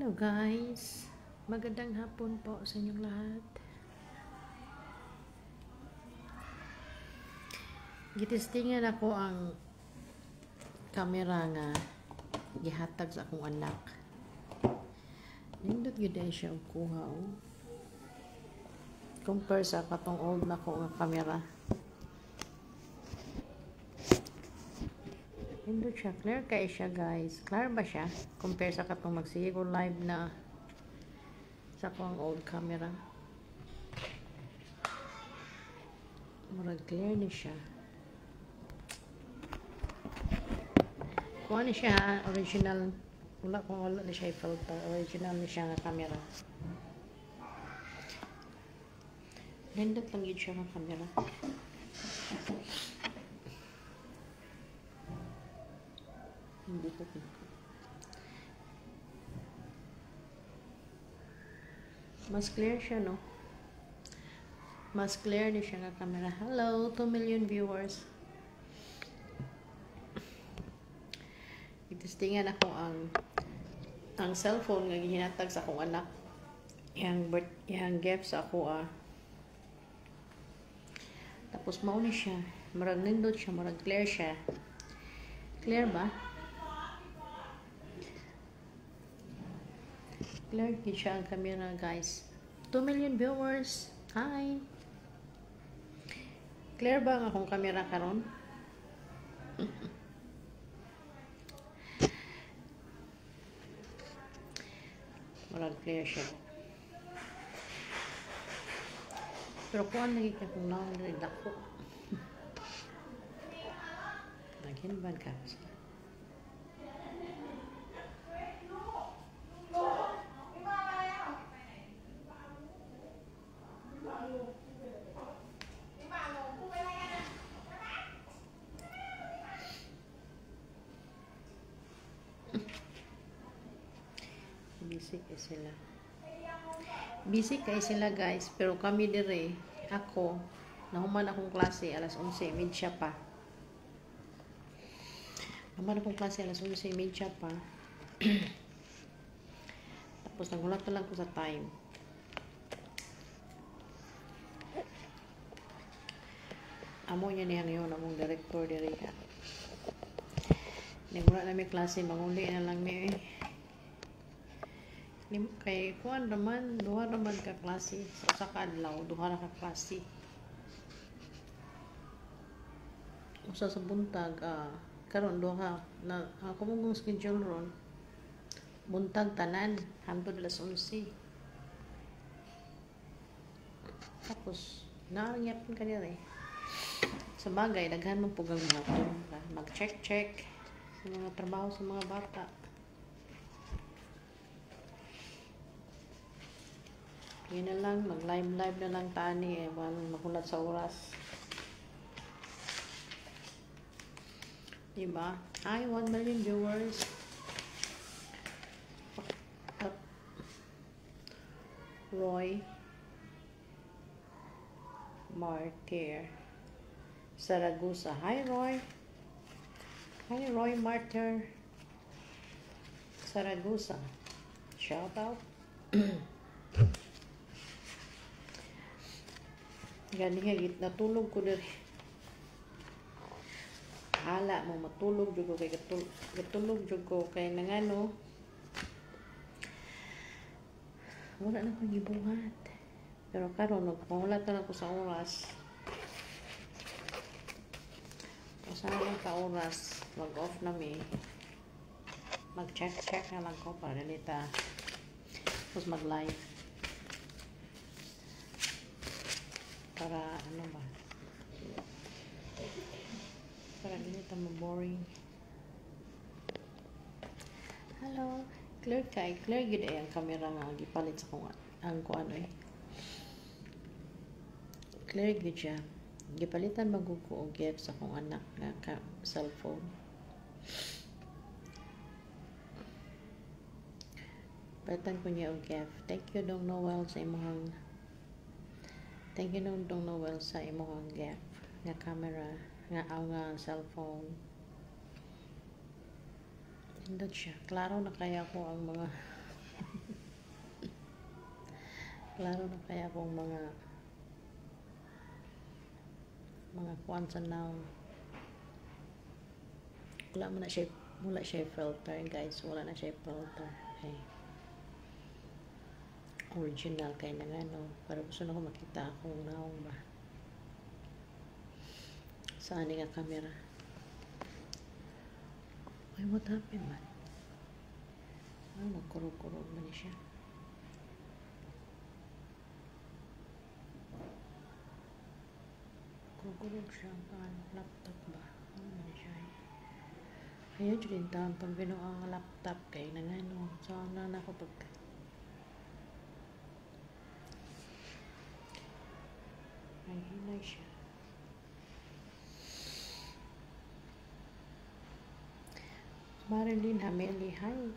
Hello guys, magandang hapon po sa inyong lahat. Gitistingan ako ang kamera nga gihatag sa akong anak. Nindot gyud ay siya og kuha oh. Compare sa katong old na ko nga kamera. Nindot siya, clear kay siya guys. Clear ba siya? Compare sa katong magsige ko live na sa akong old camera. Murag clear ni siya. Kuha ni siya original. Wala ni siya filter. Original ni siya nga camera. Nindot lang yun siya nga camera. Hindi ko pinko. Mas clear siya, no? Mas clear ni siya nga camera. Hello, 2 million viewers. Itistingan ako ang cellphone nga gihinatag sa akong anak. Yang gift sa ako Tapos mao ni siya. Murag nindot siya, murag clear siya. Clear ba? Clear gid siya ang camera, guys. 2 million viewers. Hi. Clear ba ang akong camera karon? Murag clear siya. Pero kuan lagi ka kung naon rin dako. Naghinban ka. Busy kay sila guys, pero kami dire, ako nahuman akong klase alas 11:30 pa. Nahuman akong klase alas 11:30 pa. Tapos nagulat lang ko sa time. Amo niya niyang yun, among director dire. Nagulat na may klase, manguli na lang may kay kuan naman duha naman ka klase sa kadlaw, duha ra ka klase. Usa sa buntag karon duha na ako mong schedule ron buntag tanan hangtod alas 11. Tapos naangyapon ka dire. Sa bagay daghan man pugang mag-check sa mga trabaho sa mga bata. Yun na lang, mag-live na lang tani walang makulat sa oras. Diba? Hi, 1 million viewers. Roy Martyr Saragusa. Hi, Roy. Hi, Roy Martyr Saragusa. Shout out. Gani higit natulog ko diri. Hala mo matulog jud ko kay gatulog jud ko kay nangano. Wala na ko gibuhat. Pero karon nagpahulat na ako sa oras. Usa na ka oras, mag-off na mi. Mag-check na lang ko para dito. Tapos mag-live. Para ano ba? Para ganito boring. Hello. Clear gud ang camera nga gipalit sa kung ang kuano Clear gud siya. Gipalitan maguko og gift sa kong anak nga cellphone. Palitan ko niya og gift. Thank you Dong Noel sa imong gift nga camera nga cellphone. Hindot siya. Klaro na kaya ko ang mga Klaro na kaya akong mga kwansa now. Wala siya filter, guys. Wala na siya filter. Okay. Original kay na nga, no? Pero gusto na ko makita akong naong ba. Saan nga camera? Ay, what happened, man? Ay, magkurog-kurog man siya. Kurog siya ang laptop ba? Ano man siya eh. Ayaw dyan taon pag binuang ang laptop kay na nga, no? Saan na ako pag ay hinay siya. Marilyn Hameli, hi.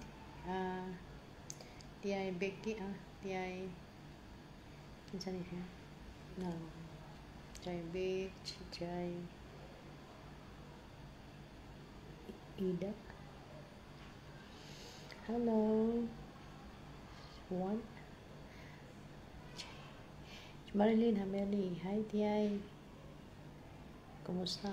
Tiyay Becky, tiyay kinsa ni siya? No. Tiyay Beach, tiyay Ida. Hello. One. Marilyn Hameli, hi tiyay. Kumusta?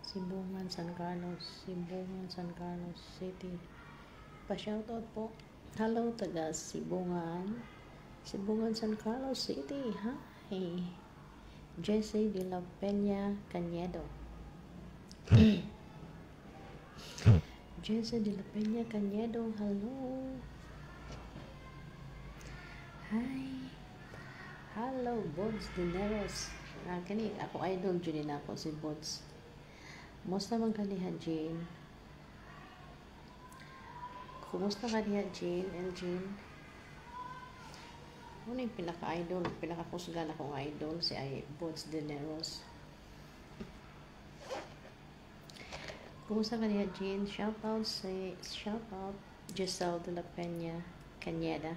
Sibungan, San Carlos City. Pa-shoutout po. Hello, taga Sibungan, San Carlos City, ha? Hey. Jesse de la Peña Cañedo. Jesse de la Peña Cañedo, hello. Hi. Hello, Bods Dineros. Kani, ako idol dyan din ako, si Bods. Kumusta man kaniha, Jane? Kumusta kaniha, Jane and Jane? Ano yung pinaka-idol? Pinaka-kusgan akong idol, si Bods Dineros. Kumusta kaniha, Jane? Shoutout Giselle de la Peña Cañedo.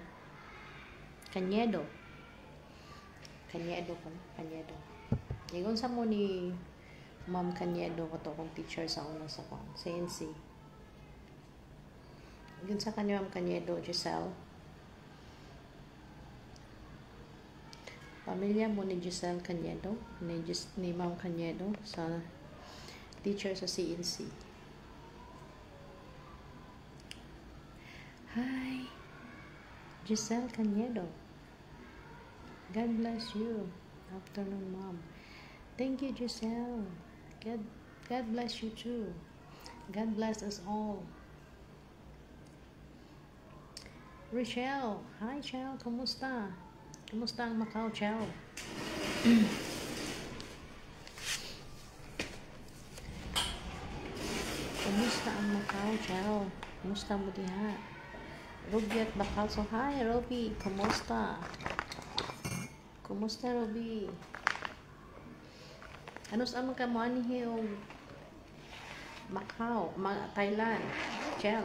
Igon sa mo ni Ma'am Cañedo ko to kong teacher sa una sa CNC. Igon sa kanya Ma'am Cañedo, Giselle. Pamilya mo ni Giselle Cañedo, ni Ma'am Cañedo sa teacher sa CNC. Hi, Giselle Cañedo. God bless you. Afternoon, Mom. Thank you, Giselle. God bless you too. God bless us all. Rochelle. Hi, Chell. Kumusta? Kumusta ang Macau, Chell? Kumusta ang Macau, Chell? Kumusta mo diha? Ruby at Bakal. So, hi, Ruby. Kumusta? Kumusta, Ruby? Ano sa mga kamuanihi yung Macau, Thailand, Chell?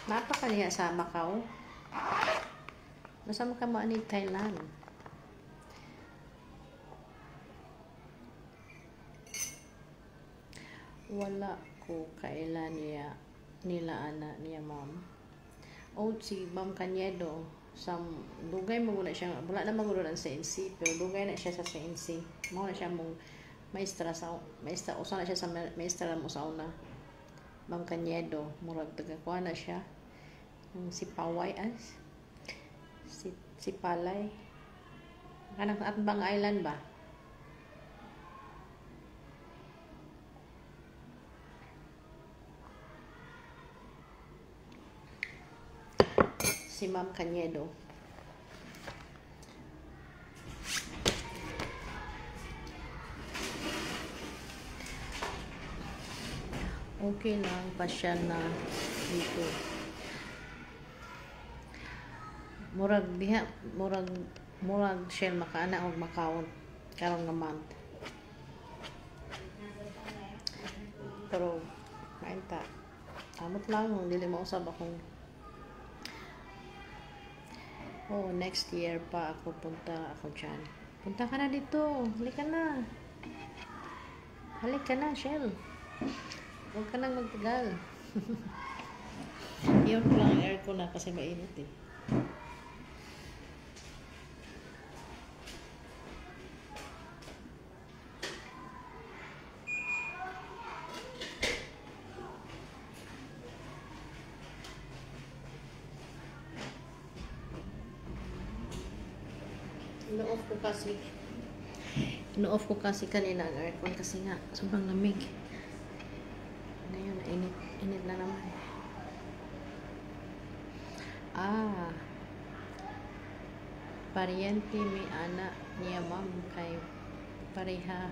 Napaka niya sa Macau? Nasa mga kamuanihi Thailand? Wala ko kailan nila ana niya, Ma'am. O si Ma'am Cañedo. Dugay mo na siya, wala na magulo ng CNC, pero dugay na siya sa CNC. Mao na siya mong maestra, usa na siya sa maestra mo sa una. Ma'am Cañedo, murag tagakuha na siya. Si Paway, si Palay. Kanang Atbang Island ba? Si Ma'am Cañedo. Okay lang, pasyal na dito. Murag shell makaana o makaon karong nga month. Pero mainta. Amot lang, dili mo usab akong next year pa punta ako dyan. Punta ka na dito. Halika na, Shell. Huwag ka nang magtagal. Iyon ko lang ang aircon na kasi mainit eh. Ino-off ko kasi kanina ang aircon kasi nga sobrang lamig. Ngayon init na naman. Paryente may anak niya ma'am kay pareha.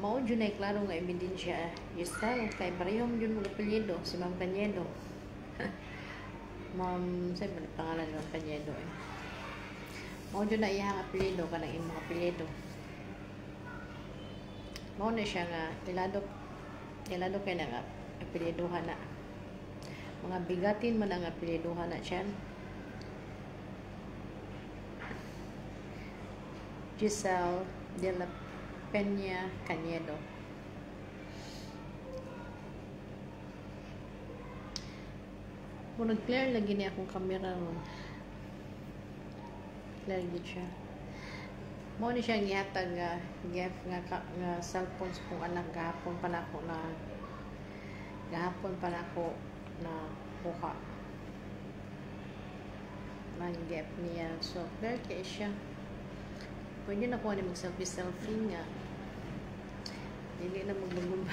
Mao dyan ay klaro nga ebidensya. Giselle kay parehong dyan mga apelyido si Ma'am Cañedo. Ma'am, sa'yo ba pangalan ni Ma'am Cañedo eh. Mao dyan na iyang apelyido kanang imong apelyido. Mao na siya nga ilado kay na nga apelyiduhan na. Mga bigatin man ang apelyiduhan na siya. Giselle de la Peña Cañedo. Kung nag-clear lagi niya akong camera ron. Clear gid siya. Mo ni siya gihatag nga gift nga cellphone sa kong anak gahapon pa nako na kuha. Mag-gift niya. So, clear kay siya. Pwede na kuha ni mag-selfie nga. Dili na magbagumbol.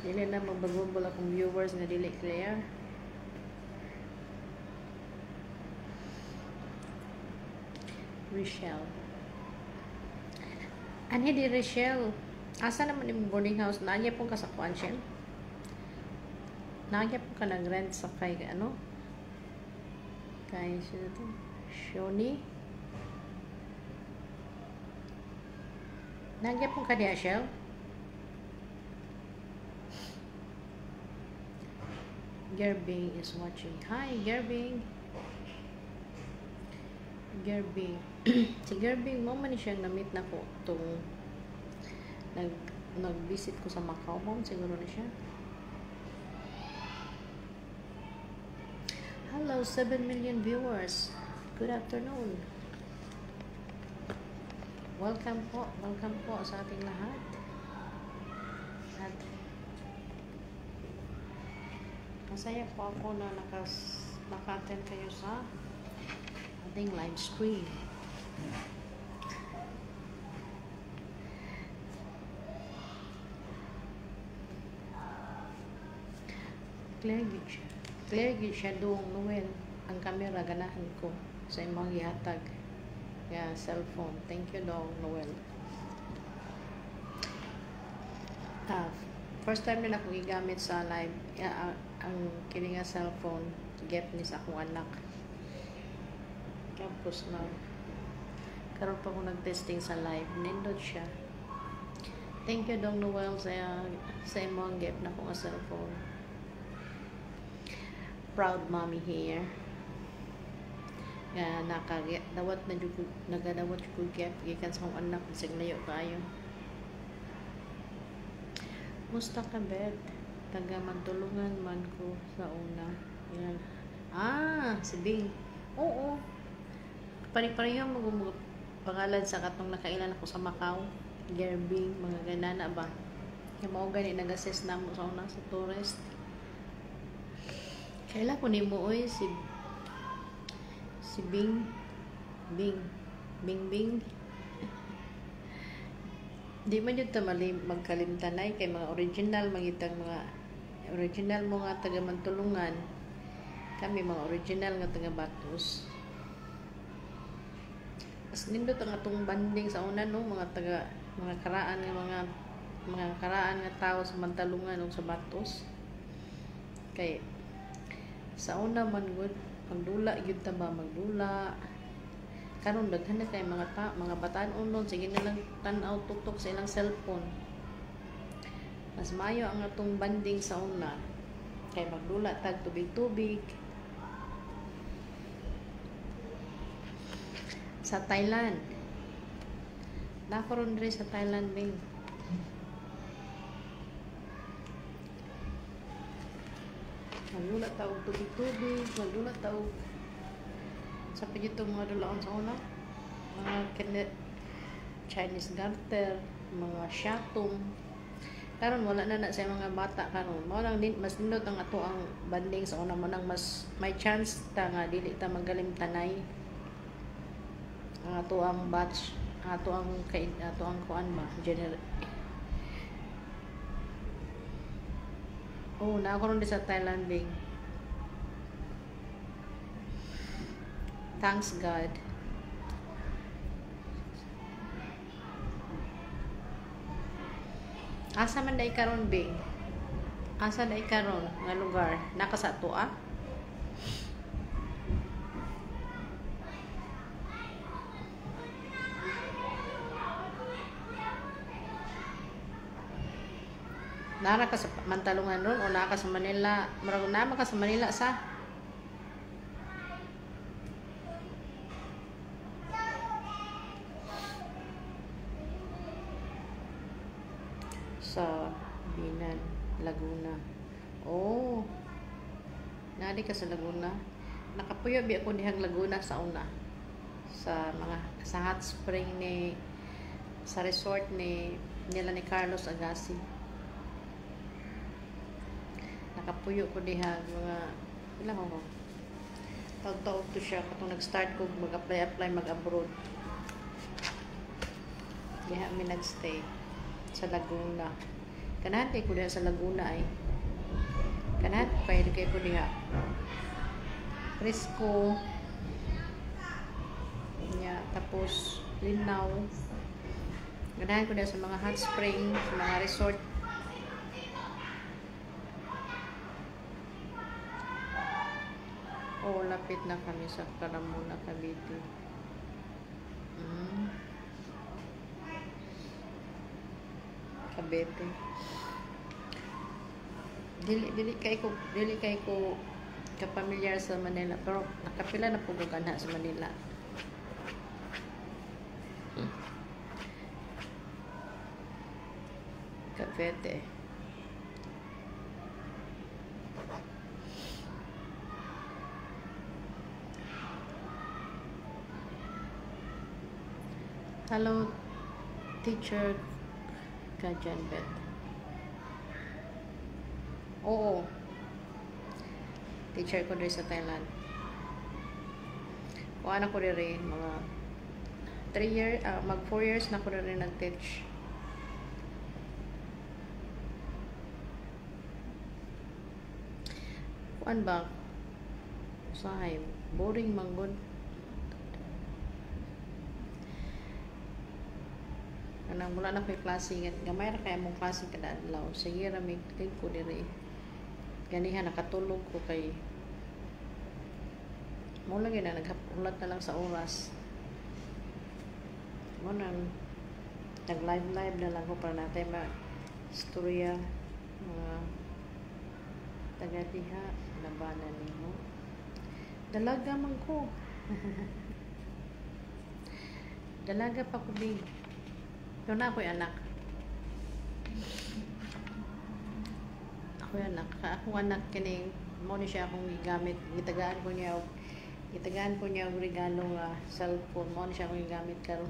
Dili na magbagumbol akong viewers nga dili clear. Rochelle. Ani di Rochelle. Asa naman yung boarding house? Nagya pong kasakuan siya? Nagya pong ka nag-rent sa kay ano? Kay sino to? Shoni? Nagya pong ka diya siya? Gerbing is watching. Hi, Gerbing. Gerbing. Si Gerbing, mo man siyang na-meet na ko itong nag-visit ko sa Macau. Mo siguro na siya. Hello, 7 million viewers. Good afternoon. Welcome po sa ating lahat. At masaya po ako na naka-attend kayo sa ating live stream. Clear gid siya doong Noel. Ang camera ganahan ko sa imong gihatag nga cellphone. Thank you dong Noel. First time na ako gigamit sa live ang kini nga cellphone get ni sa akong anak. Tapos na karon pa ko nag-testing sa live, nindot siya. Thank you dong Noel sa imong gift na ko nga cellphone. Proud mommy here. Nga nagadawat ko gift gikan sa akong anak sig layo kaayo. Musta ka bed? Taga Mantulungan man ko sa una. Yan. Si Bing. Oo. Pari-pareho magumot pangalan sa katong nakailan ako sa Macau. Gerbing, mga ganana ba? Yung mga gani nag-assist na mo sa una sa tourist. Kailan ko ni mo si Bing. Di man yun tamali magkalimtanay kay mga original mo nga taga Mantulungan. Kami mga original nga taga Batos. As nindot ang atong banding sa una no, mga karaan nga tao sa Mantulungan o sa Batos. Kay sa una man gud magdula gyud ta ba magdula. Karon daghan na kay mga bataan unon sige na lang tan-aw tuktok sa ilang cellphone. Mas mayo ang atong banding sa una kay magdula tag tubig-tubig. Sa Thailand. Nakaroon rin sa Thailand Bing. Maglulat tawag tubig-tubig, maglulat tawag sa pagito mga dulaon sa una. Mga Chinese garter, mga shatong. Karon wala na sa mga bata karon. Mao nang mas nindot ang ato ang banding sa una mo nang mas may chance ta nga dili ta magalim tanay. Ang ato ang batch, ato ang kuan ba, Oh, na ako ron di sa Thailand big. Thanks God. Asa man day karon big? Asa day karon nga lugar? Naka sa tuwa? Nara ka sa Mantalungan ron o naka sa Manila? Murag na ka sa Manila sa Binan, Laguna. Oh. Nadi ka sa Laguna. Nakapuyo bi ako dihang Laguna sa una. Sa hot spring ni sa resort nila ni Carlos Agassi. Nakapuyo ko diha mga ilang ako. Taog-taog to siya katong nag-start ko mag-apply mag-abroad. Diha mi nagstay sa Laguna. Kanahan kay ko diha sa Laguna ay. Kanahan kay ko diha. Fresco. Nya tapos linaw. Kanahan ko diha sa mga hot spring, sa mga resort. Oh, lapit na kami sa Carmona, Cavite. Cavite. Dili kay ko kapamilyar sa Manila, pero nakapila na po gana sa Manila. Cavite. Hello, teacher Kajan Bet. Oo. Teacher ko din sa Thailand. Kuha na ko rin mga 3 years, mag 4 years na ko rin nag-teach. Kuan ba? Usahay, boring manggod. Kanang wala na ko'y klase, gamay ra kaya mong klase kada adlaw. Sige ra may click ko diri. Ganiha nakatulog ko kay mo lang na naghulat na lang sa oras. Mo nang nag-live na lang ko para natin storya mga taga diha labanan nimo. Dalaga man ko. Dalaga pa ko big. Ito na ako'y anak. Ako'y anak. Akong anak kining mo ni siya akong gigamit. Gitagaan ko niya og regalo nga cellphone. Mo ni siya akong gigamit karon.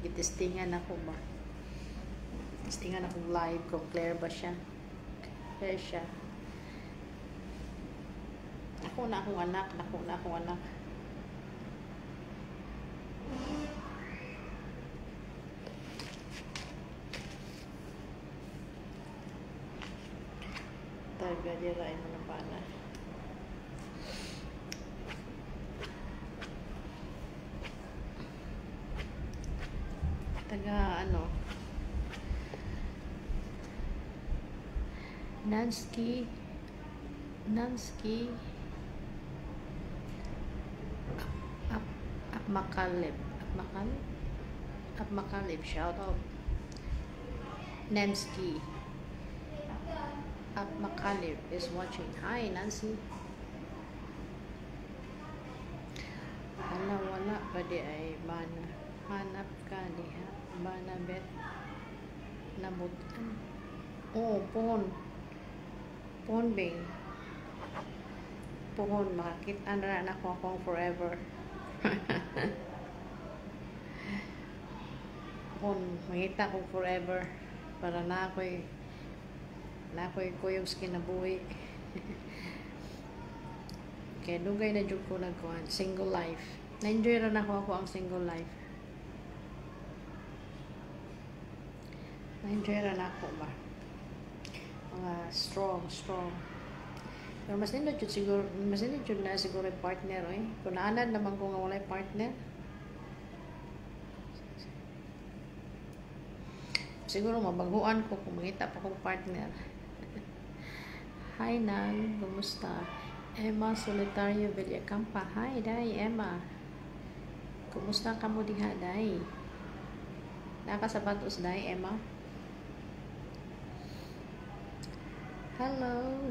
Gitestingan ako ba. Testingan akong live kung clear ba siya. Clear siya. Ako na akong anak. Taga dira ay mga bana. Taga ano? Nansky Makalib, shout out. Nansky Makalib is watching. Hi, Nancy. Wala pa di ay bana. Hanap ka diha. Bana bet. Nabutan. Oh, Pon Bing. pohon makakita na ako akong forever. Kung makita kong forever para na ako'y kuyog sa kinabuhi. Kaya dugay na jud ko nagkuhan single life. Na-enjoy rin ako ang single life. Na-enjoy rin ako ba? Mga strong. Pero mas nindot jud siguro, mas nindot jud na siguro yung partner, eh. Kung naanad naman ko nga walay partner, siguro mabaguan ko kung makita pa kong partner. Hi Nan, kumusta? Emma Solitario Villacampa. Hi Day, Emma. Kumusta ka mo diha, Day? Nakasapatos, Day, Emma? Hello.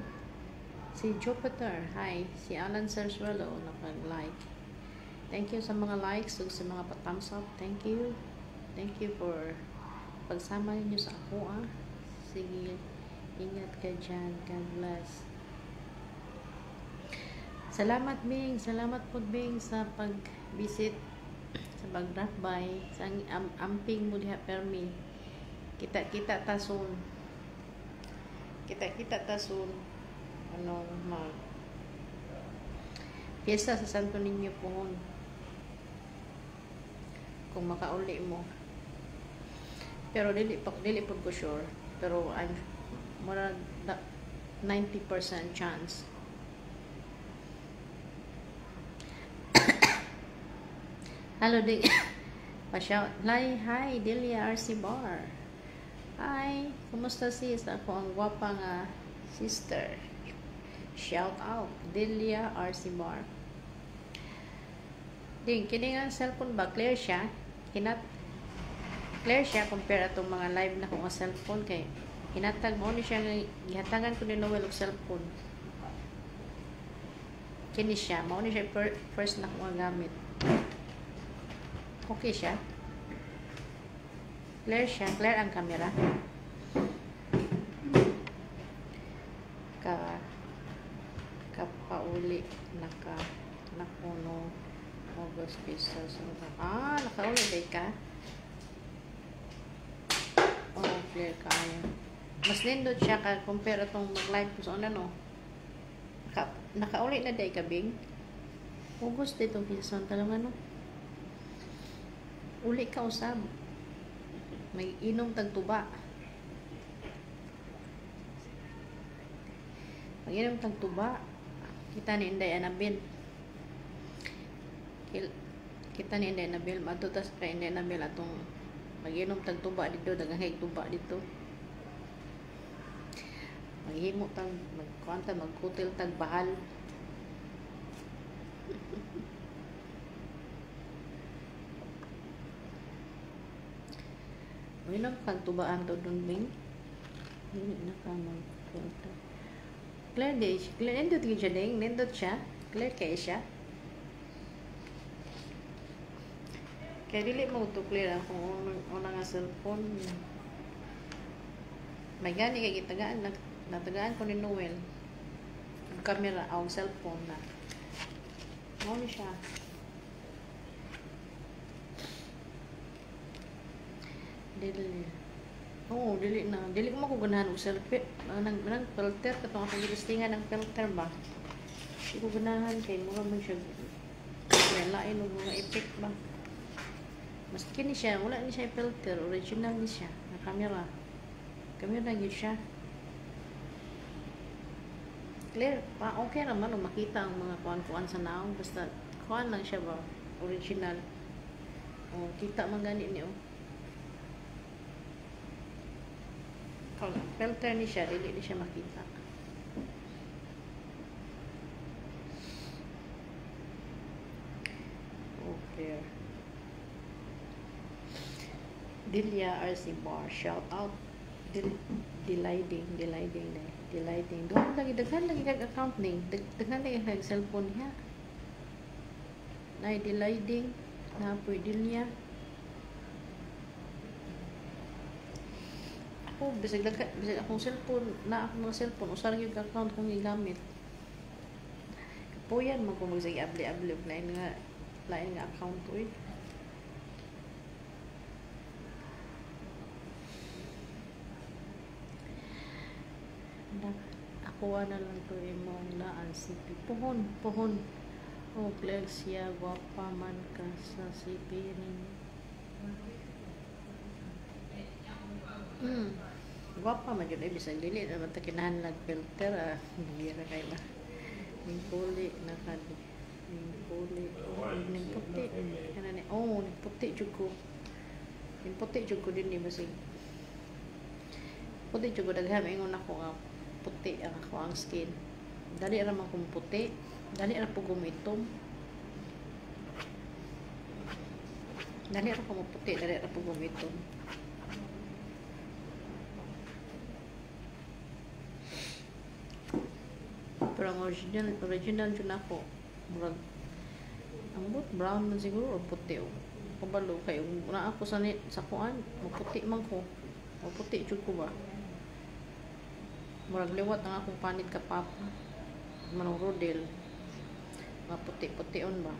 Si Jupiter. Hi. Si Alan Sersuelo nakag-like. Thank you sa mga likes ug sa mga pa-thumbs up. Thank you. Thank you for pagsama ninyo sa ako, ah. Sige. Ingat ka dyan. God bless. Salamat, Bing. Salamat po, Bing, sa pag-visit, sa pag-drop by, sa amping mo diha permi. Kita-kita tasun. Kita-kita tasun. Piyesta sa Santo Niño pohon. Kung makauli mo. Pero dili po ko sure. Pero I'm more 90% chance. Hello, Dick. Pa-shout. Hi, Delia RC Bar. Hi, kumusta sis? Ako ang gwapa nga sister. Shout out, Delia RC Bar. Ding, kini nga cellphone ba? Clear siya? Clear siya compare atong mga live na ko nga cellphone kay hinatag mo ni siya nga gihatagan ko ni Noel og cellphone. Kini siya, mao ni siya first na ko nga gamit. Okay siya. Clear siya. Clear ang camera. Kapauli. Nakuno. August pesos. Nakauli day ka? Oh, clear kaya. Mas nindot siya ka compare itong mag-live ko sa ano. Nakauli na day ka, Bing? August dito pesos. Talagang ano? Uli ka usab. May inom tagtuba. Mag-inom tagtuba. Kita ni Inday Anabil. Kita ni Inday Anabil. Matutas ka Inday Anabil atong mag-inom tagtuba dito. Daghang tuba dito. Maghimo tag magkuanta magkutil tag bahal. Minam pagtubaan to dun, Bing. Hindi na ka mag-filter. Clear day siya. Clear, nindot yun siya, Ding. Nindot siya. Clear kayo siya. Kaya dili mo ito clear kung una nga cellphone. May gani kay gitagaan. Natagaan ko ni Noel. Ang camera, ang cellphone na. Mo ni siya. Dili. Oo, dili na. Dili ko makuganahan og selfie. Nang filter katong akong gilistingan ng filter ba. Di ko ganahan kay mura man siya. Lain og mga effect ba. Mas kini siya, wala ni siya filter, original ni siya. Na camera. Camera gyud siya. Clear pa, okay naman o makita ang mga kuan-kuan sa naong basta kuan lang siya ba, original. O kita man gani ni o. Kung filter ni siya, dili ni siya makita. Okay. Delia RC Bar, shout out. Delighting. Doon lagi, daghan lagi kag account ning. Daghan lagi kag cellphone niya. Nay delighting. Na pwede niya. Ako, bisag akong cellphone, na akong mga cellphone, usar yung account kong igamit. Puyan man kung magsige abli-abli og lain nga account uy. Ako na lang to imong laan CP. Pohon. O Glexia, gwapa man ka sa CP rin. Gwapa man yun. Bisang dili naman ta kinahanglan filter. Bira kay ba. Ning puli nakadi. Ning puli. Ning puti. Kanani. Oh, ning puti jud ko. Ning puti jud ko din ni basig. Puti jud ko daghan ingon ako nga puti ang ako ang skin. Dali ra man kung puti. Dali ra po gumitom. Dali ra ko puti, dali ra po gumitom. Pero ang original dyan ako. Murag, ang brown man siguro o puti o. Kabalo kayo. Una ako sa kuan, maputi man ko. Maputi jud ko ba? Murag liwat ang akong panit ka papa. Manong rodel. Mga puti-pution ba?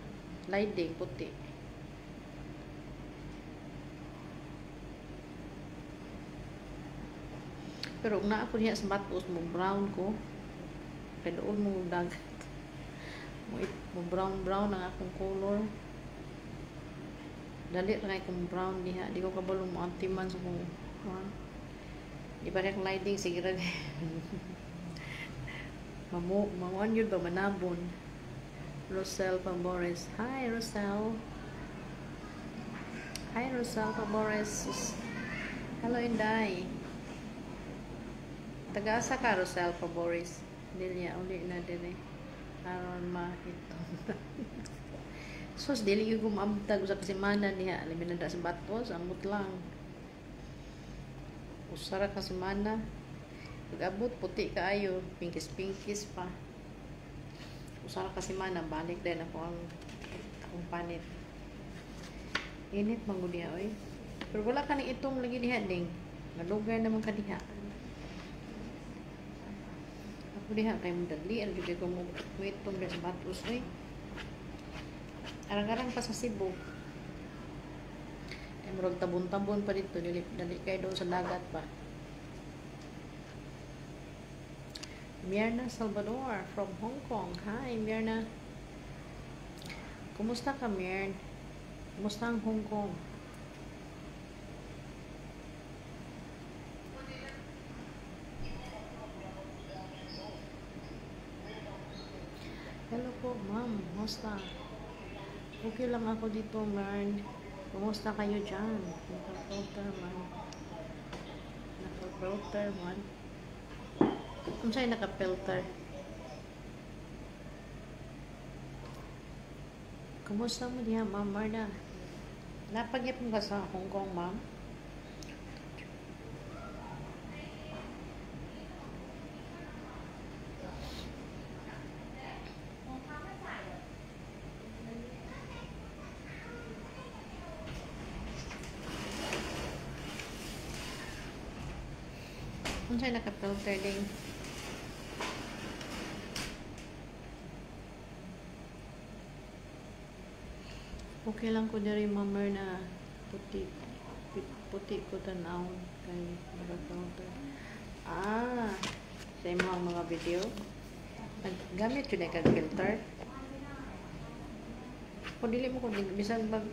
Lighting, puti. Pero kung naa ko niya sa batos mo, brown ko. Kaya doon mo dagat. Mo brown ang akong color. Dali rin akong brown diha. Di ko kabalong mo antiman sa kong di pa rin lighting. Sige rin. Mamuan yun ba? Manabon. Rosel Pabores. Hi, Rosel. Hi, Rosel Pabores. Hello, Inday. Taga-asa ka, Rosel Pabores. Dili niya, uli na din eh. Aron mahitong. Sus, dili yung kumamtag sa kasimana niya. Alam na sa batos, amot lang. Usara kasimana. Pag-abot, puti kaayo. Pinkis-pinkis pa. Usara kasimana, balik din ako akong panit. Init mangguniya, oy. Pero wala ka nang itong lagi diha, ding. Malugay naman ka diha. Ako diha, kay madali. Ano juga ko mo itong sa batos, oy. Arang-arang pa sa Cebu. Ay, murag tabon-tabon pa dito. Dali kayo doon sa dagat pa. Myrna Salvador from Hong Kong. Hi, Myrna. Kumusta ka, Myrna? Kumusta ang Hong Kong? Hello po, ma'am. Kumusta? Okay lang ako dito, Myrna. Kumusta kayo dyan? Naka-filter man. Kung sa'yo naka-filter. Kumusta mo diha, Ma'am Marna? Napag-ip mo ka sa Hong Kong, Ma'am? Kung sa'yo naka-filter din. Okay lang ko diri mamar na puti ko tanaw kay naka-filter. Sa imong mga video gamit yun kag filter. Kung dili mo ko bisan bag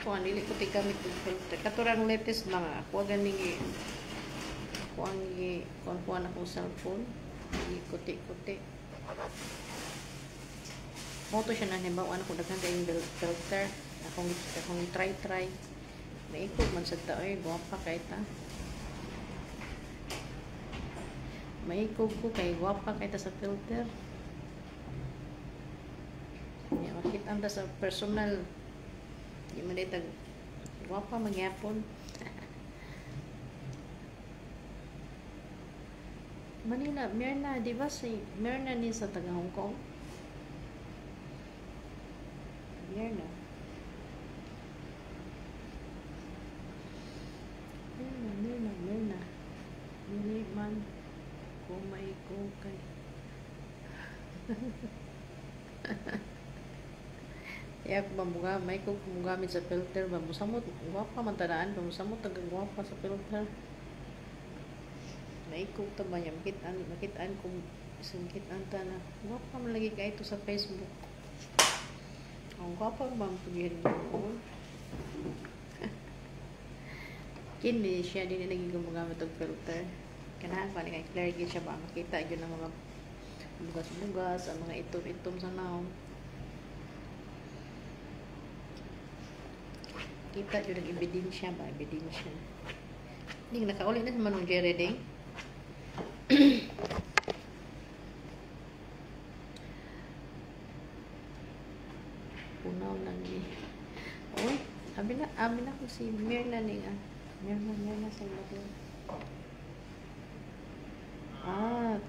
kung dili ko gamit og filter. Katurang latest mga ako ganing kuan akong cellphone. Ikuti-kuti. Moto siya na hibawan ako daghan kayong filter. Akong try. Naikot man sa taoy, guwapa kay ta. Maikot ko kay guwapa kay ta sa filter. Ya, makita ta sa personal. Di man dito guwapa magyapon. Manila, Myrna, di ba si Myrna ni sa taga Hong Kong? Myrna. Dili man ko may ko kay Kaya ako may ko gumagamit sa filter ba, musamot, guwapa man tadaan ba, musamot, tagagwapa sa filter. May ko ta ba niya, makitaan kung sungkitan ta na, guwapa man lagi ka ito sa Facebook. Ang guwapa ba ang paghihin mo? Kini siya, din lagi gumagamit ng filter. Kanahan pa, kay Claire siya ba, makita yun ang mga bugas-bugas, ang mga itom-itom sa naong. Kita yun ang ebidensya ba? Ebidensya. Hindi, nakauli na sa manong Jerry Ding. Punaw lang ni. Uy, abi na ko si Mirna ni nga. Mirna Salvador.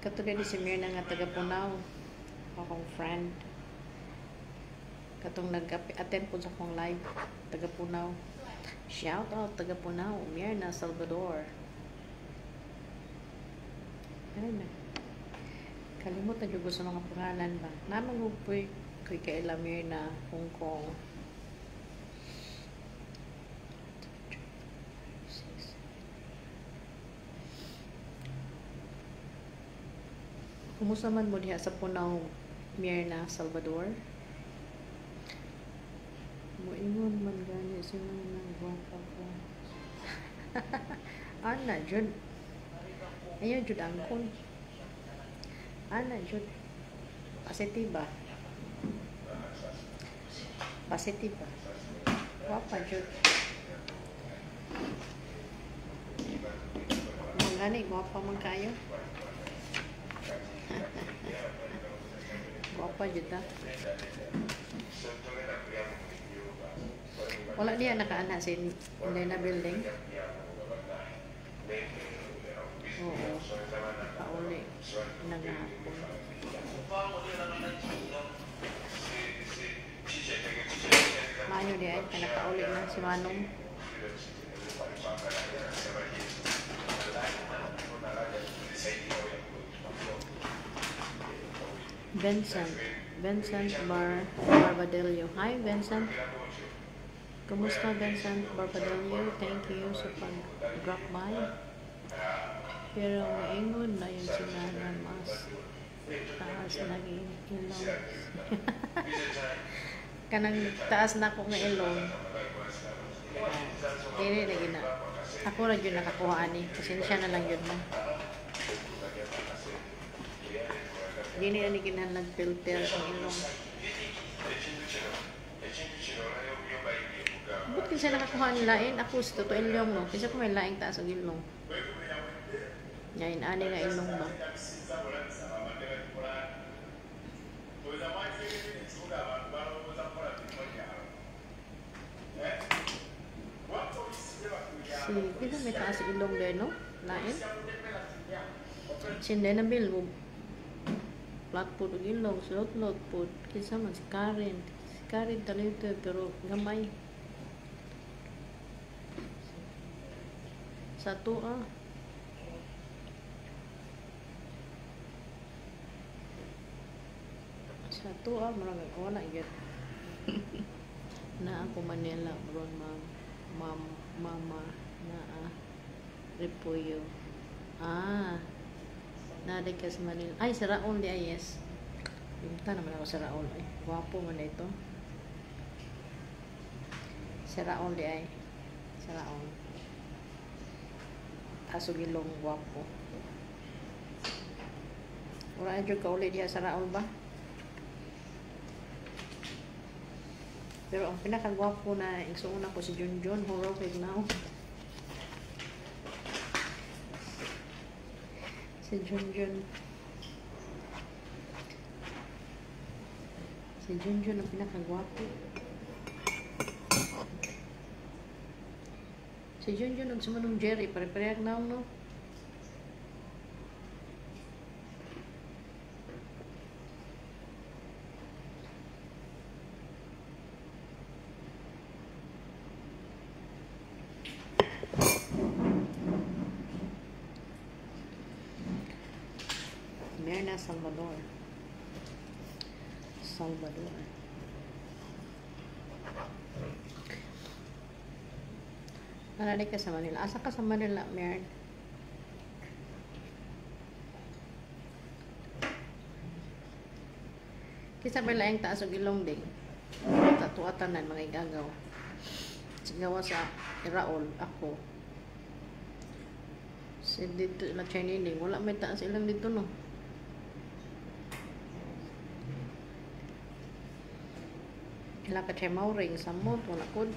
Katulad ni si Mirna nga taga Punaw. Akong friend. Katong nag-attend po sa akong live, taga Punaw. Shout out taga Punaw, Mirna Salvador. Ano na? Kalimut na juga sa mga pangalan ba? Namagupoy ko'y kaila Mirna, Hong Kong. Kumusta man mo diha sa Punaw, Mirna Salvador? Moingon man gani si mga gwapa ko. Ana jud. Ayo jud angkon. Ana jud. Positiva. Positiva. Gwapa jud. Mangani gwapa man kayo. Gwapa jud ta. Wala diya nakaana sa Indena building. Oo. Pauli. Nagahapon. Mayo diya ay nakauli na si Manong. Vincent Barbadillo. Hi Vincent. Kumusta Vincent Barbadillo? Thank you sa pag-drop by. Pero maingon na yung sila na mas taas lagi ilong. Kanang taas na ako ng ilong. Dili lagi na. Ako na yun nakakuhaan eh. Pasensya na lang yun mo. Dili na niginan nag-filter ang ilong. Ba't kasi nakakuha ng lain? Ako sa totoo ilong, no? Kasi kung may laing taas ang ilong. Ngayon, ani nga ilong ba? Pila may taas ang ilong din, no? Lain? Sinday na bil mo. Flat po ang ilong, slot-lot po. Kisa man si Karen. Si Karen talito, pero gamay. Satu marami wala gyud. Na ako Manila ron mama na Repolyo. Naday ka sa Manila. Ay, sa Raon di ay yes. Pinta naman ako sa Raon. Ay, gwapo man ito. Sa Raon di ay. Sa Raon. Asugilong gwapo. Wala na dyan ka ulit diya sa Raon ba? Pero ang pinakagwapo na igsuuna ko si Junjun, horror kay now. Si Junjun. Si Junjun ang pinakagwapo. Si Junjun ang sumunong Jerry, pare-pareha na no? Mirna Salvador. Salvador. Nalali ka sa Manila. Asa ka sa Manila, Mern? Kisa ba laing taas og ilong ding? Tatuatanan mga igagaw. Sigawa sa Iraol ako. Si dito na Chinese wala may taas ilang dito no. Ila ka chay mauring sa mo wala kun.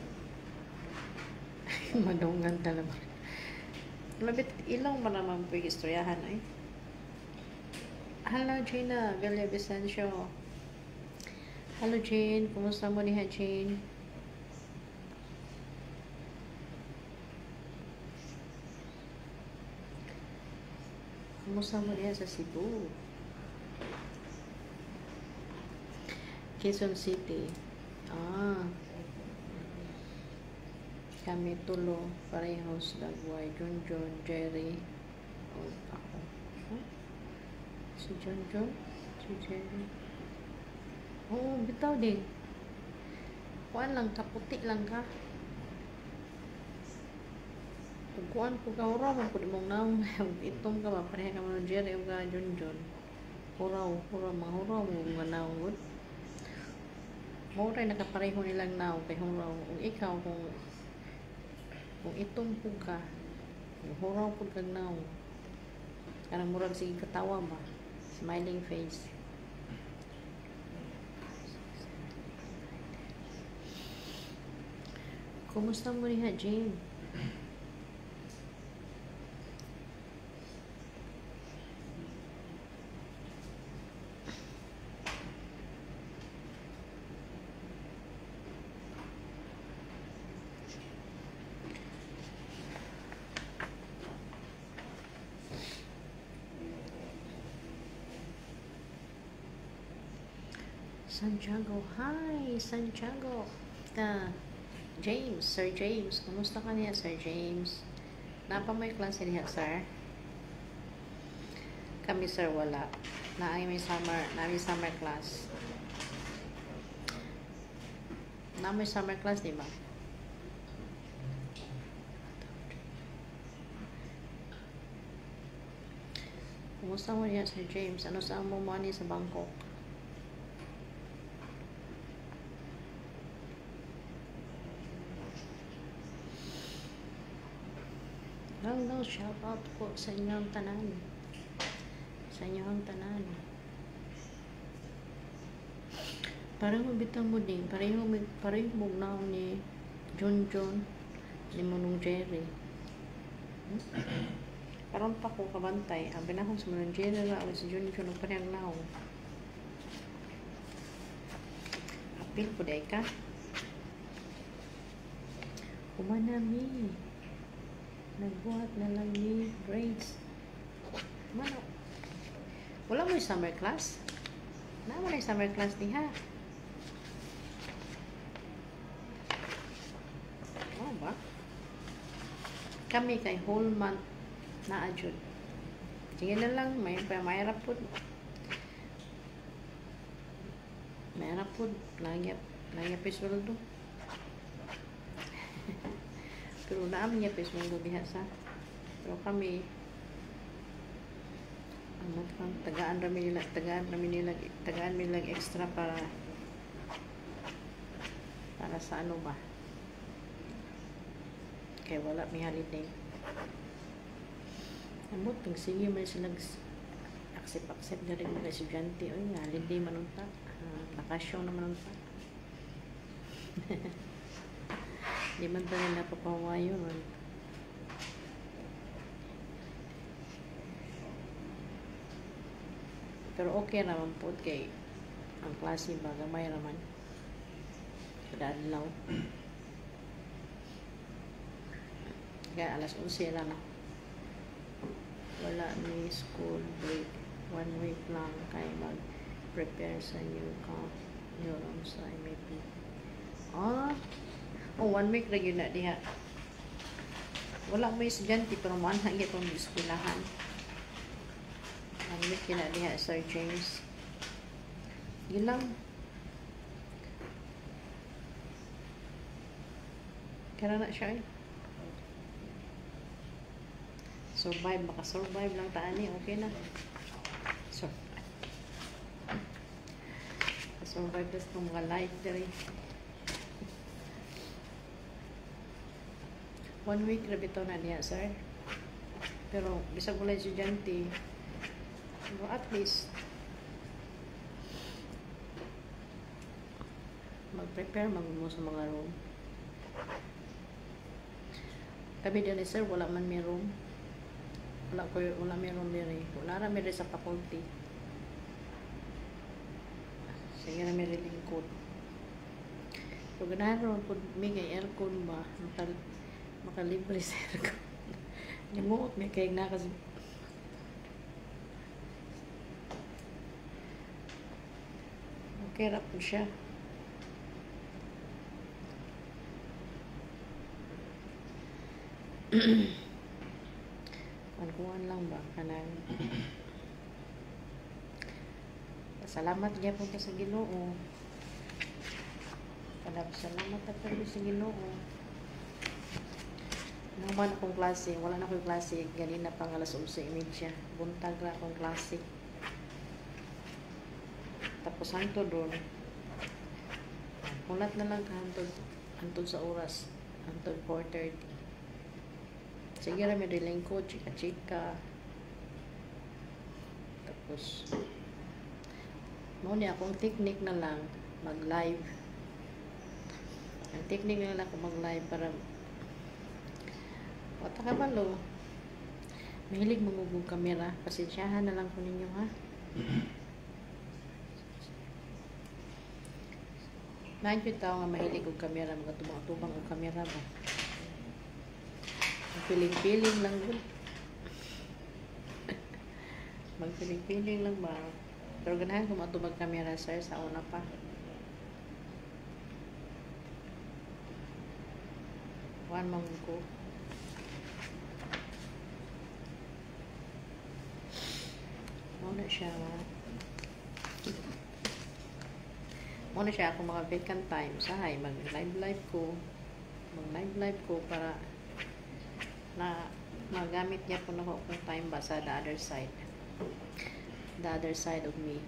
Madungan talaga. Labit ilang man naman po istoryahan ay. Hello Gina, Villa Vicencio. Hello Jane, kumusta mo niya Jane? Kumusta mo niya sa Cebu? Quezon City. Kami tulo, parehos, Dagway, Junjun, Jerry, o ako. Si Junjun, si Jerry. Oo, bitaw din. Kuan lang ka, puti lang ka. Pagkuan ko ka, huraw, magpudi mong naong. Itong ka ba, pareha ka mo ng Jerry o ka, Junjun. Huraw, mga huraw mo mga naong. Mauray nakapareho nilang naong kay huraw. Kung ikaw, kung itong po ka, huraw po kag naong. Karang murag sige katawa ba? Smiling face. Kumusta mo niya, Jane? Santiago, hi Santiago. James, Sir James, kumusta ka niya, Sir James? Napa may klase niya, sir? Kami, sir, wala. May summer class. May summer class, di ba? Kumusta mo niya, Sir James? Ano saan mo money sa Bangkok? Hello, shout out po sa inyong tanan. Sa inyong tanan. Parang mabitang mo din. Pareho mugnaw ni Junjun ni Manong Jerry. Karon pa ko kabantay. Abi na akong sa Manong Jerry na si Junjun ang parehang naw. Apil po day ka. Kumanami. Nagbuhat na lang ni braids. Mano? Wala mo yung summer class? Wala yung summer class niya. Oh ba? Kami kay whole month na adjud. Sige na lang, may mayarap po. Mayarap po. Lagi pisweldo. Pero naam niya pisweldo diha sa. Pero kami tagaan nila extra para sa ano ba? Kaya wala may holiday. Amot, sige man silang accept na rin mga estudyante. Oy, holiday manunta. Bakasyon naman manunta. Di man pa nila papawayo man. Pero okay naman po kay ang klase ba gamay naman. Kada adlaw. Kaya alas 11 lang na. Wala ni school break. 1 week lang kay mag-prepare sa new camp. Yun sa MAP. 1 week na yun na diha. Wala mo estudyante pero manhang itong eskulahan. 1 week yun na diha, Sir James. Yun lang. Kaya na siya eh. Survive, maka-survive lang taani, okay na. So, survive das ng mga life diri. 1 week na bitaw na niya, sir. Pero, bisag wala estudyante, so, at least, mag-prepare mo sa mga room. Kami din sir, wala man may room. Wala may room diri. Wala ra may sa faculty. Sige na may lingkod. So, ganahan ron po may aircon ba? Makalibre sa aircon. Namuot may kayag na kasi. Okay ra po siya. Kuan lang ba kanang salamat gyapon ka sa Ginoo. Salamat ako sa Ginoo. Naman akong klase, wala na akong klase ganina pang alas 11:30. Buntag ra akong klase. Tapos hanto doon. Mulat na lang hantod sa oras. Hantod 4:30. Sige na may lingkod, chika-chika. Tapos, muna akong technique na lang, mag-live. Ang technique na lang ako mag-live para wata ka balo. Mahilig mangugong kamera. Pasensyahan na lang ko ninyo, ha? Mind yung tao nga mahilig og kamera, mga tubang-tubang og kamera ba? Magpiling-piling lang yun. Magpiling-piling lang ba? Pero ganahan kung matubag kamera, sir, sa una pa. One mong ko. Muna siya, ha? Muna siya ako mga vacant time. Sahay, mag-live ko. Mag-live ko para na magamit niya po na kung time ba sa the other side of me.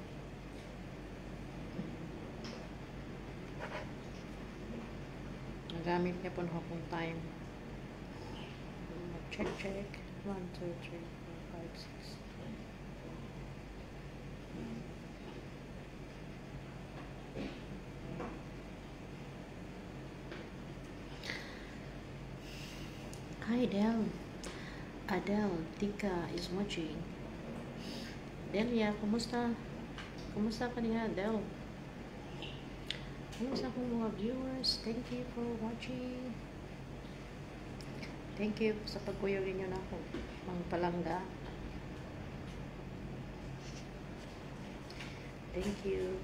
Magamit niya po na kung time. Check 1, 2, 3, 4, 5, 6. Hi Adele, Tika is watching. Delia, kumusta? Kumusta ka niya, Adele? Kumusta akong mga viewers? Thank you for watching. Thank you sa pagkuyog ninyo na ako. Mga palangga. Thank you.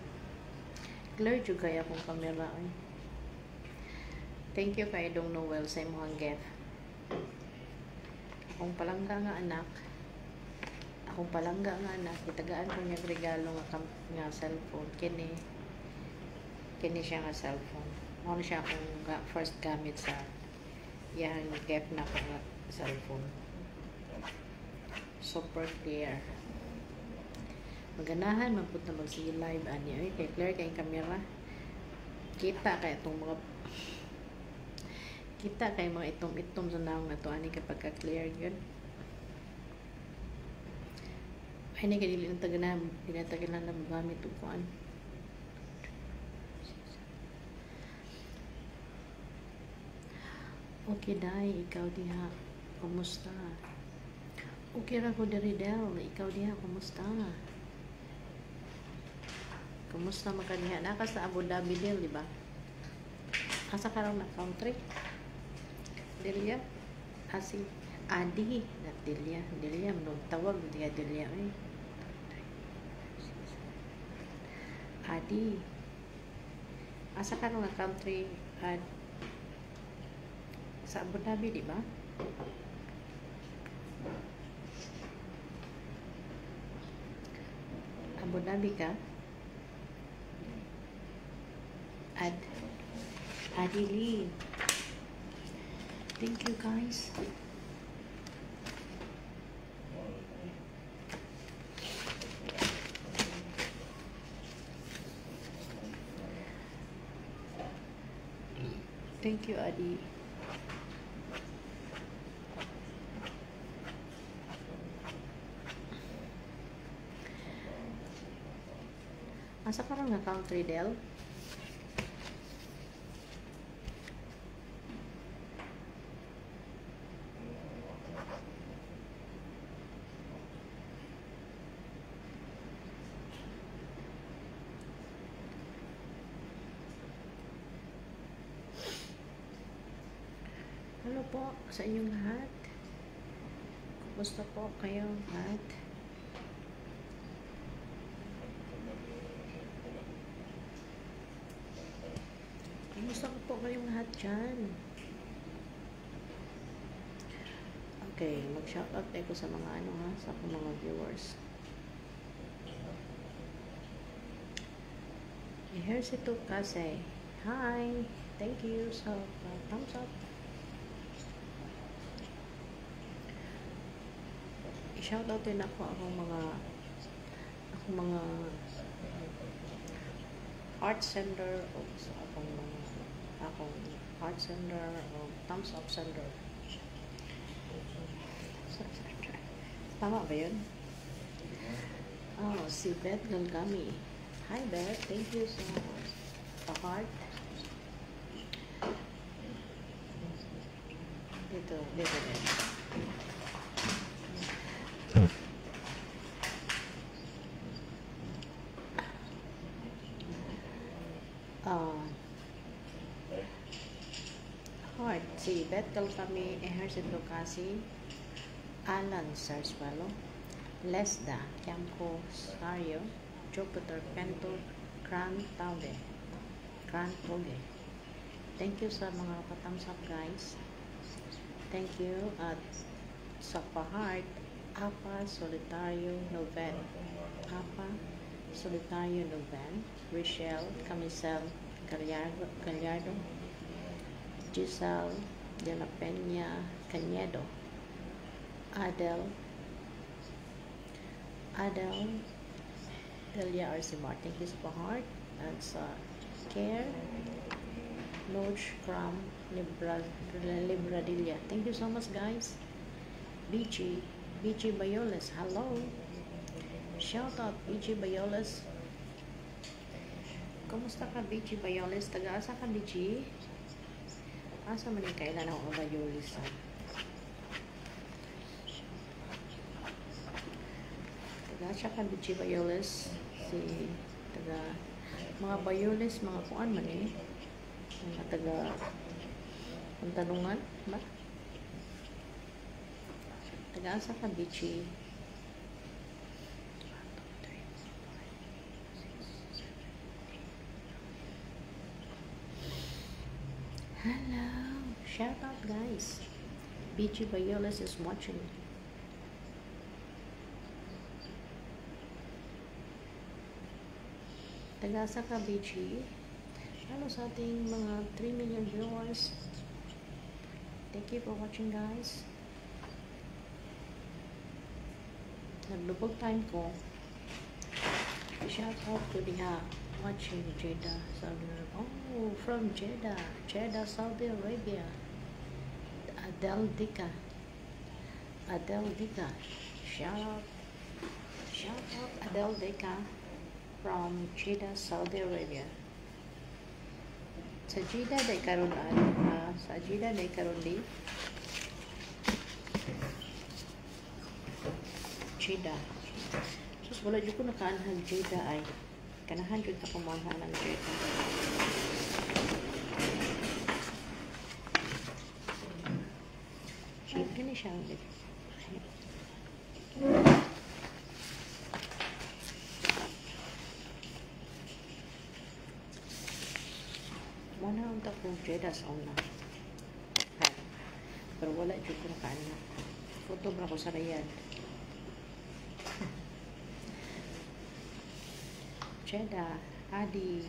Clear juga kaya akong camera. Thank you kay Dong Noel sa imong gift. Akong palangga nga anak, itagaan ko niya regalo nga cellphone. Kini siya nga cellphone. Ano siya akong first gamit sa yang gift na ko nga cellphone. Super clear. Maganahan, magpunta magsige live ani. Kay clear kay camera. Kita kay mga itom-itom sa naong na to ani kapag ka-clear yun. Ay ni kadili ng tinatagan na magamit ug kuan. Okay dai, ikaw diha. Kumusta? Okay ra ko diri Del, ikaw diha kumusta? Kumusta makaniha? Naka sa Abu Dhabi Del, di ba? Asa ka raw na country? Delia, si Adi, not Delia, tawag dia Delia, Adi, asa ka nga country, sa Abu Dhabi, di ba? Abu Dhabi ka? Adili. Thank you guys. Thank you, Adi. Asa ka nga country, Del? Hello po sa inyong lahat. Kumusta po kayo lahat? Kumusta po kayong lahat dyan? Okay, mag-shoutout tayo sa mga sa mga viewers. Here's it to kasi. Hi! Thank you sa thumbs up. I-shoutout din ako akong mga heart sender o akong heart sender o thumbs up sender. Tama ba yun? Oh, si Beth Galgami. Hi Beth, thank you so much. The heart. Dito din. Heart, si Beth Galgami, Ejercit Lucasi, Alan Sarswalo, Lesda, Yanko Sario, Jupiter Pento, Gran Taude. Thank you sa mga thumbs up guys. Thank you at sa pa-heart, Apa Solitario Noven, Richelle Camisel Gallardo, Giselle de la Peña Cañedo, Adel Delia Arcimar, thank you sa heart, and sa Care Lodge Cram Libradilla, thank you so much guys. BG Bayoles, hello, shout out BG Bayoles. Kumusta ka BG Bayoles? Taga-asa ka BG? Asa man yung kailan ako Bayoles? Taga-asa ka BG Bayoles? Mga Bayoles, mga kuan man mga taga Pantalungan ba? Taga-asa ka BG? Hello, shout out guys. BG Bayoles is watching. Tagasa ka BG. Hello sa ating mga 3 million viewers. Thank you for watching guys. Naglubog time ko. Shout out to the watching Jeddah, Saudi Arabia. Oh, from Jeddah, Saudi Arabia. Adel Dika. Shout out Adel Dika from Jeddah, Saudi Arabia. Sa Jeddah day karon di. Jeddah. Sus wala jud ko nakaanhag Jeddah ay. Kanahan jud ako manghang ng Jeddah. Gini siya ulit. Mana untuk ko Jeddah sa una. Pero wala jud ko nakaanhag. Photo ba ko sa Riyadh. Jeddah, Adi,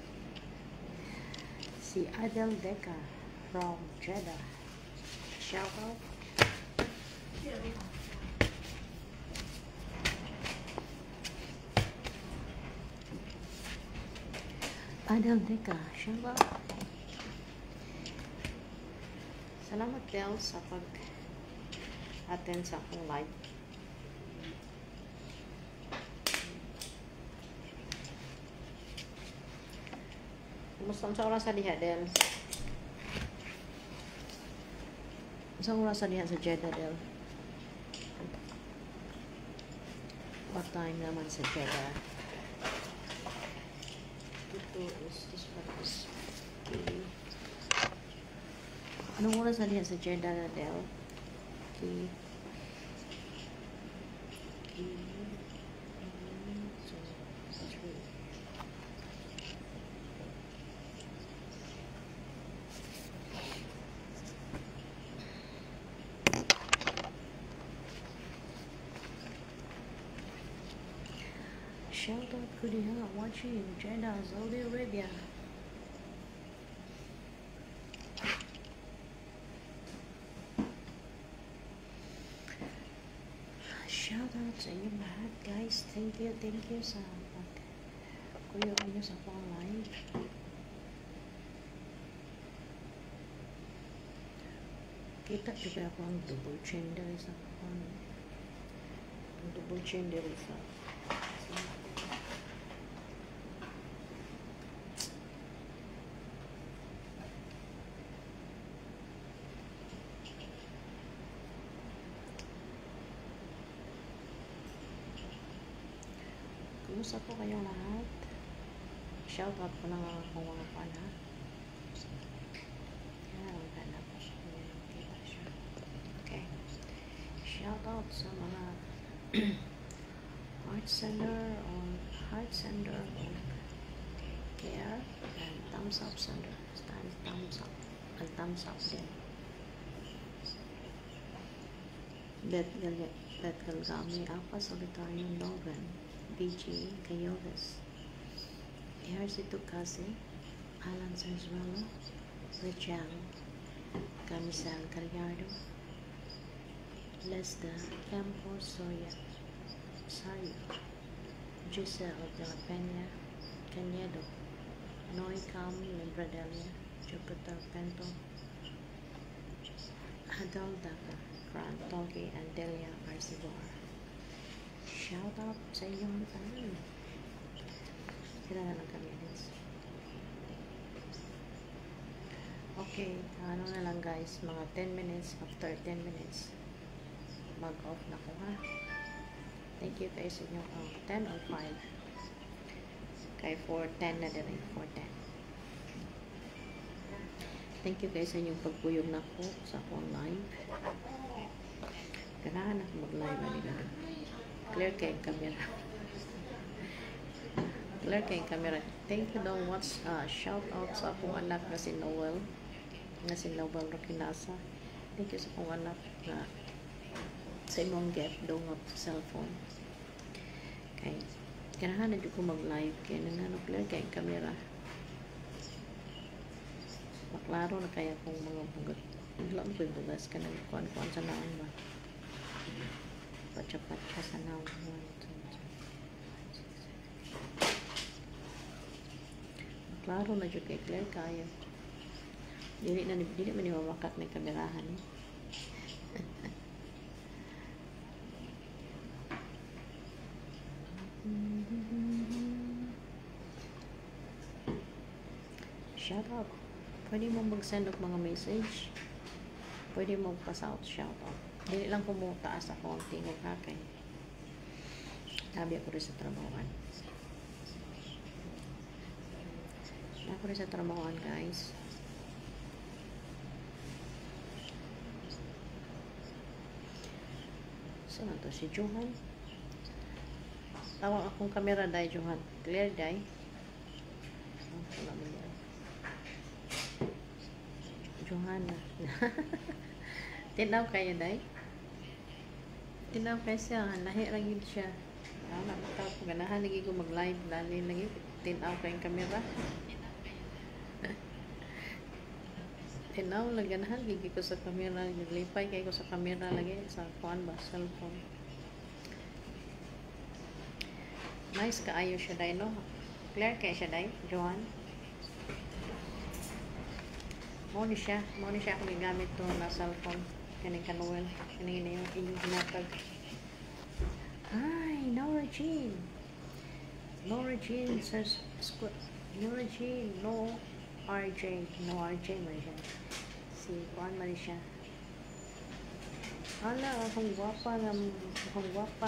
si Adel Deka from Jeddah. shout out. Adel Deca, shout out. Salamat Del sa pag-attend sa akong live. Kumusta sa oras sa diha, Del? Sa oras sa diha sa Jeddah, Del? What time naman sa Jeddah? Ito is this one is okay. Anong oras na diyan sa Jeddah, Del? Okay. Okay. So, 3. Shout out to the watching Jeddah, Saudi Arabia. Shout out sa inyo lahat, guys. Thank you sa pag-kuyo nyo sa pang live. Kita juga ako ang double chain dali sa double chain dali sa kumusta po kayong lahat? Shout out ko lang akong mga fan, ha? Yan, hanap ko siya. Kita siya. Okay. Shout out sa mga heart sender or care and thumbs up sender. Thumbs up. And thumbs up din. Bet Galgami, Alpha Solitario Logan, BG Cayolas, Ejercito Casi, Alan Sanzuelo, Richel, Camisal Gallardo, Lesda Campos Sayo, Giselle de la Peña, Canedo, Noy Cam Lembradelia, Jupiter Pento, Adol Daca, Grant Togi, and Delia Arcibor. Shout out sa inyong tanan. Kailangan ng comments. Okay, ano na lang guys, mga 10 minutes, after 10 minutes, mag-off na ko, ha. Thank you guys sa inyong 10 or 5. Kay 4:10 na din, 4:10. Thank you guys sa inyong pagpuyog na ko sa akong live. Kailangan ako mag-live na nila. Clear kay camera. Clear kay camera. Thank you daw watch. Shout out sa akong anak na si Noel. Na si Noel Roquinasa. Thank you sa akong anak na sa imong get daw nga cellphone. Okay. Kailangan na ko mag-live. Kaya nang clear kay camera. Maklaro na kaya kung mga bugat. Wala mo ko'y bugas ka ng kuan-kuan sa naon ba? Patsa-patsa sa naon. Maklaro na dyan kay Claire kaya. Dili man yung mamakat may kamerahan. Shout out. Pwede mo mag-send of mga message. Pwede mo pa-shout out. Dili lang kumutaas ako ang tingog hakay. Sabi ako rin sa trabahoan. Ako rin sa trabahoan, guys. Saan to? Si Johan? Tawag akong camera, day, Johan. Clear, day. Wala mo yan. Johanna. Tinaw kayo, day? Tinaw kayo siya. Lahi lagi siya. Nakakataw ko. Ganahan lagi ko mag-live. Lali lagi. Tinaw kayong kamera. Tinaw laganahan gigi ko sa camera, lipay kay ko sa camera lagi sa kuan ba cellphone. Nice kaayo siya dai no. Clear kay siya dai, Joan. Mo ni siya akong gigamit to na cellphone kaning kanuwel kaning yung inyong hinatag. Hi, Nora Jean. Nora Jean says Nora Jean, no RJ man siya. Si kuan man siya. Hala, akong gwapa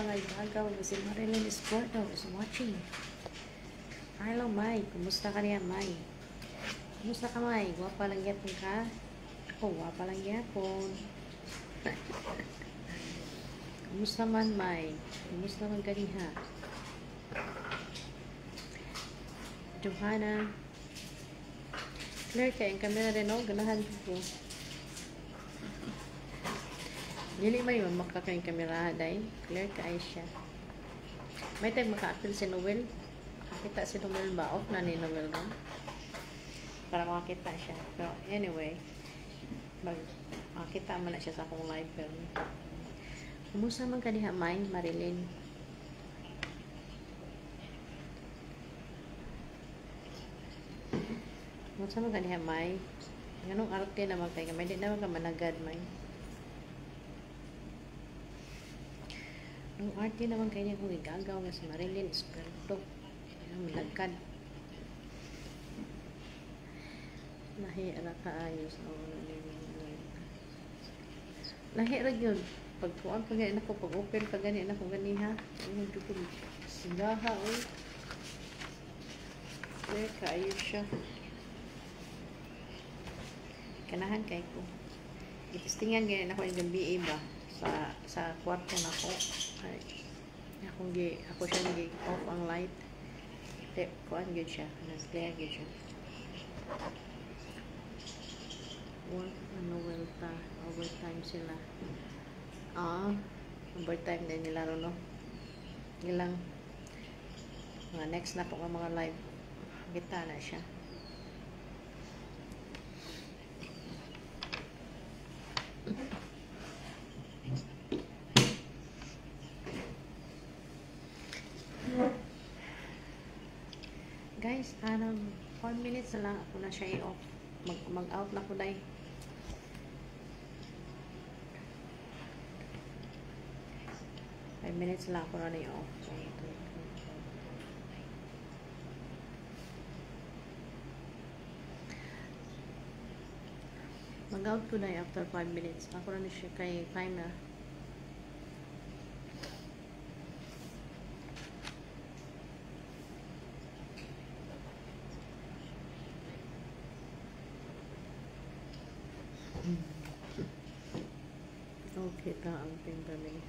nga gagaw si Marilyn Escorto is watching. Hello, Mai. Kumusta ka niya, Mai? Kumusta ka, Mai? Gwapa lang yapon ka? Ako, gwapa lang yapon. Kumusta man, Mai? Kumusta man ganiha? Johanna. Clear ka, yung camera rin, no? Ganahan ko. Dili man yun, makakang kamera day. Clear ka ay siya. May tag maka-apil si Noel. Makita si Noel ba? Off na ni Noel ba? Para makakita siya. Pero anyway, makita man na siya sa akong live. Pero kumusta man ka diha, May, Marilyn? Kumusta man ka diha, May? Ganong arte naman kayo. May di naman ka managad, May. Ang arte naman kayo niya kung igagaw nga si Marilyn Escorto. Ang malagkad. Lahi ra kaayos. Lahi ra yun. Pagpuan pa ganyan ako, pag-open pa ganyan ako ganiha. Ayun, dito. Sigaha, oy. Kaya kaayos siya. Kanahan kay ko. Itistingan ganyan ako yung gabi ba. Sa kwarto na ko. Ay, ako siya nag off ang light. Kuan gyud siya, nag-clear gyud siya. Work welta, overtime sila. Overtime din nila ron, no. Ilang mga next na po ang mga live. Kita na siya. Guys, 4 minutes na lang ako na siya i-off. Mag-out na ko dahil. Minutes lang ako na i-off. Mag-out ko dahil after 5 minutes. Ako na siya kay time na. Okay, ta ang pindali.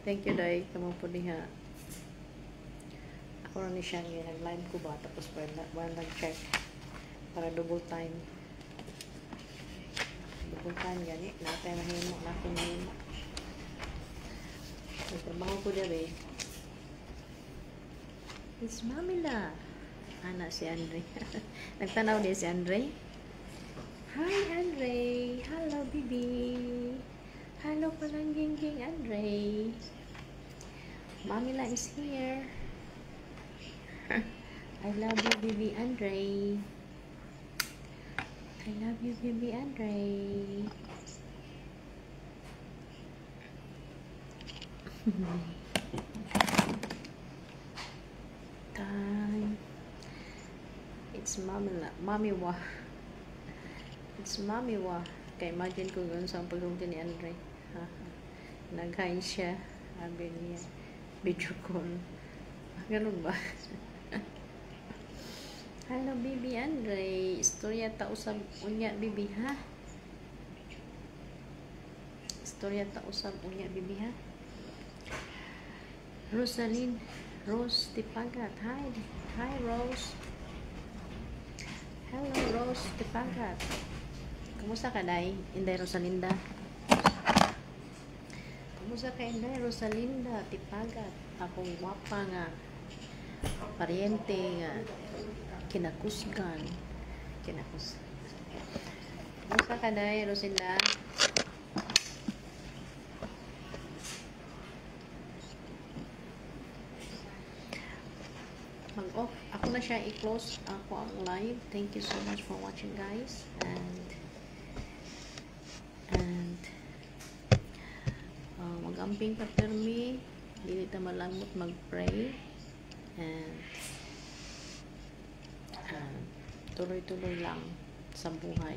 Thank you, Day. Kamu po diha. Ako na ni siya nag-live ko ba? Tapos while nag-check para double time. Double time gani. Natay mahimo na akong mahimo. Trabaho ko diha, eh. It's Mamila. Ana si Andre. Nagtanaw din si Andre. Hi, Andre. Hello, baby. Hello, palangging Andre. Mamila is here. I love you, baby Andre. I love you, baby Andre. Time. It's Mamila. Mamiwa. It's Mamiwa. Kaya imagine ko yun sa pagpunta ni Andre. Nag-hi siya. Sabi niya. Video call. Ganun ba? Hello, baby Andre. Istorya ta usab unya, baby, ha? Istorya ta usab unya, baby, ha? Rose Tipagat. Hi, Rose. Hello, Rose Tipagat. Kumusta ka, Day? Inday Rosalinda. Kumusta ka, Inday Rosalinda Tipagat? Akong wapa nga pariente nga kinakusgan. Kumusta ka day, Rosinda. Mag-off. Ako na siya i-close ako ang live. Thank you so much for watching, guys. And mag-amping pa permi. Dili ta malangot mag-pray. And tuloy-tuloy lang sa buhay.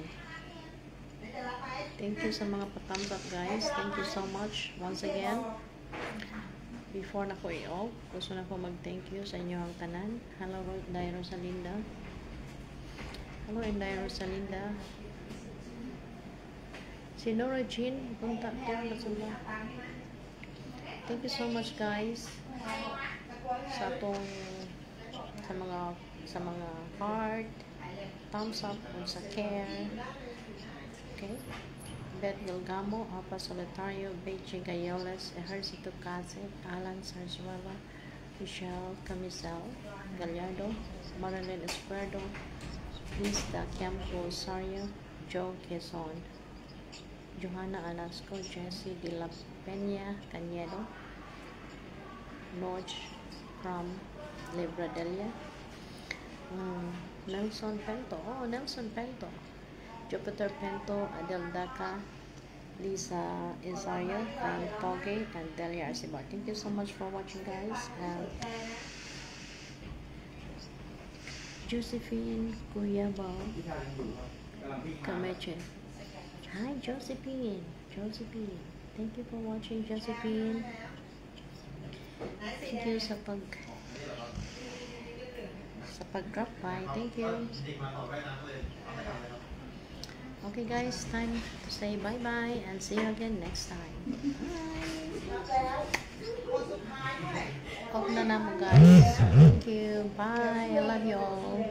Thank you sa mga pa-thumbs up, guys. Thank you so much once again. Before na ko i-off, gusto na ko mag-thank you sa inyo ang tanan. Hello, Inday Rosalinda. Hello, Inday Rosalinda. Si Nora Jean, punta ko na sa thank you so much, guys, sa atong sa mga heart, thumbs up, sa care. Okay. Beth Galgamo, Apa Solitario, Beche Gayoles, Ejercito Caset, Alan Sarsuela, Michelle Camisel, Gallardo, Marilyn Esquerdo, Lista Campo Sario, Joe Quezon, Johanna Alasco, Jessie de la Peña Cañedo, Notch from Libradelia, Nelson Pento, Nelson Pento, Jupiter Pento, Adel Daca, Lisa Isario from Toge, and Delia Arcibar. Thank you so much for watching, guys. Josephine Cuyaba Cameche. Hi, Josephine. Josephine. Thank you for watching, Josephine. Thank you sa pag-drop by. Thank you. Okay, guys, time to say bye-bye and see you again next time. Bye. Off na mo, guys. Thank you. Bye. I love you all.